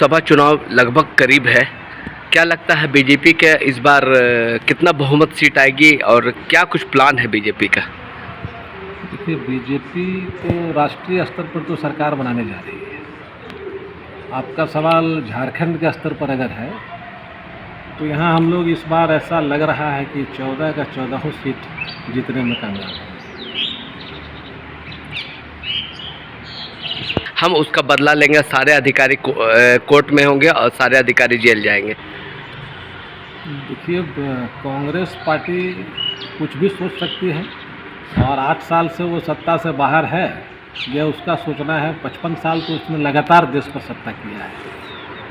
लोकसभा चुनाव लगभग करीब है। क्या लगता है बीजेपी के इस बार कितना बहुमत सीट आएगी और क्या कुछ प्लान है बीजेपी का? देखिए, बीजेपी तो राष्ट्रीय स्तर पर तो सरकार बनाने जा रही है। आपका सवाल झारखंड के स्तर पर अगर है तो यहाँ हम लोग इस बार ऐसा लग रहा है कि 14 का 14 सीट जीतने में कामयाब हैं। हम उसका बदला लेंगे, सारे अधिकारी कोर्ट में होंगे और सारे अधिकारी जेल जाएंगे। देखिए, कांग्रेस पार्टी कुछ भी सोच सकती है और 8 साल से वो सत्ता से बाहर है, यह उसका सोचना है। 55 साल तो उसने लगातार देश पर सत्ता किया है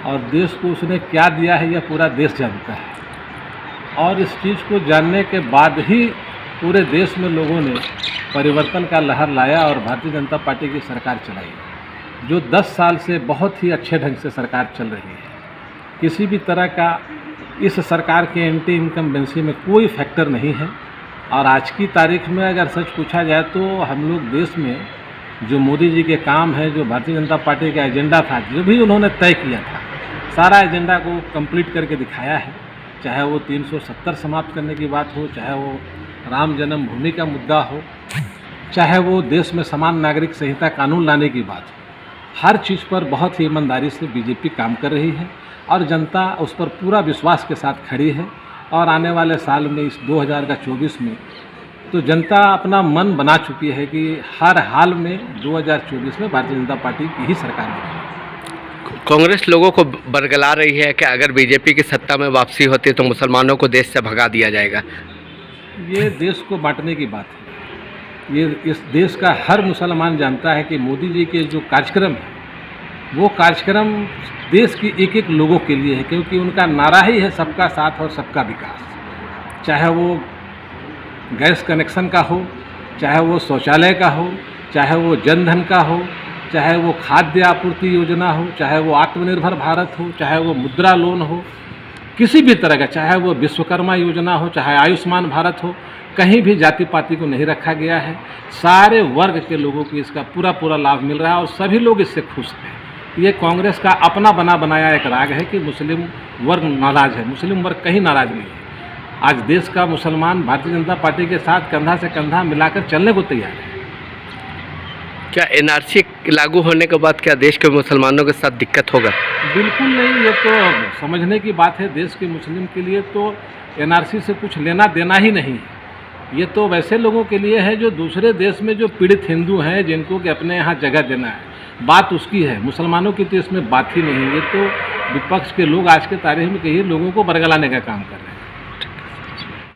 और देश को उसने क्या दिया है यह पूरा देश जानता है। और इस चीज़ को जानने के बाद ही पूरे देश में लोगों ने परिवर्तन का लहर लाया और भारतीय जनता पार्टी की सरकार चलाई, जो 10 साल से बहुत ही अच्छे ढंग से सरकार चल रही है। किसी भी तरह का इस सरकार के एंटी इनकम्बेंसी में कोई फैक्टर नहीं है। और आज की तारीख में अगर सच पूछा जाए तो हम लोग देश में जो मोदी जी के काम है, जो भारतीय जनता पार्टी का एजेंडा था, जो भी उन्होंने तय किया था, सारा एजेंडा को कंप्लीट करके दिखाया है। चाहे वो 370 समाप्त करने की बात हो, चाहे वो राम जन्मभूमि का मुद्दा हो, चाहे वो देश में समान नागरिक संहिता कानून लाने की बात हो, हर चीज़ पर बहुत ही ईमानदारी से बीजेपी काम कर रही है और जनता उस पर पूरा विश्वास के साथ खड़ी है। और आने वाले साल में, इस 2024 में, तो जनता अपना मन बना चुकी है कि हर हाल में 2024 में भारतीय जनता पार्टी की ही सरकार बनेगी। कांग्रेस लोगों को बरगला रही है कि अगर बीजेपी की सत्ता में वापसी होती तो मुसलमानों को देश से भगा दिया जाएगा। ये देश को बांटने की बात है। ये इस देश का हर मुसलमान जानता है कि मोदी जी के जो कार्यक्रम है वो कार्यक्रम देश की एक एक लोगों के लिए है, क्योंकि उनका नारा ही है सबका साथ और सबका विकास। चाहे वो गैस कनेक्शन का हो, चाहे वो शौचालय का हो, चाहे वो जनधन का हो, चाहे वो खाद्य आपूर्ति योजना हो, चाहे वो आत्मनिर्भर भारत हो, चाहे वो मुद्रा लोन हो, किसी भी तरह का, चाहे वो विश्वकर्मा योजना हो, चाहे आयुष्मान भारत हो, कहीं भी जाति पाति को नहीं रखा गया है। सारे वर्ग के लोगों को इसका पूरा लाभ मिल रहा है और सभी लोग इससे खुश हैं। ये कांग्रेस का अपना बनाया एक राग है कि मुस्लिम वर्ग नाराज़ है। मुस्लिम वर्ग कहीं नाराज़ नहीं है। आज देश का मुसलमान भारतीय जनता पार्टी के साथ कंधा से कंधा मिलाकर चलने को तैयार है। क्या एनआरसी लागू होने के बाद क्या देश के मुसलमानों के साथ दिक्कत होगा? बिल्कुल नहीं, ये तो समझने की बात है। देश के मुस्लिम के लिए तो एनआरसी से कुछ लेना देना ही नहीं है। ये तो वैसे लोगों के लिए है जो दूसरे देश में जो पीड़ित हिंदू हैं, जिनको कि अपने यहाँ जगह देना है, बात उसकी है। मुसलमानों की तो इसमें बात ही नहीं है। ये तो विपक्ष के लोग आज के तारीख में कई लोगों को बरगलाने का काम कर रहे हैं।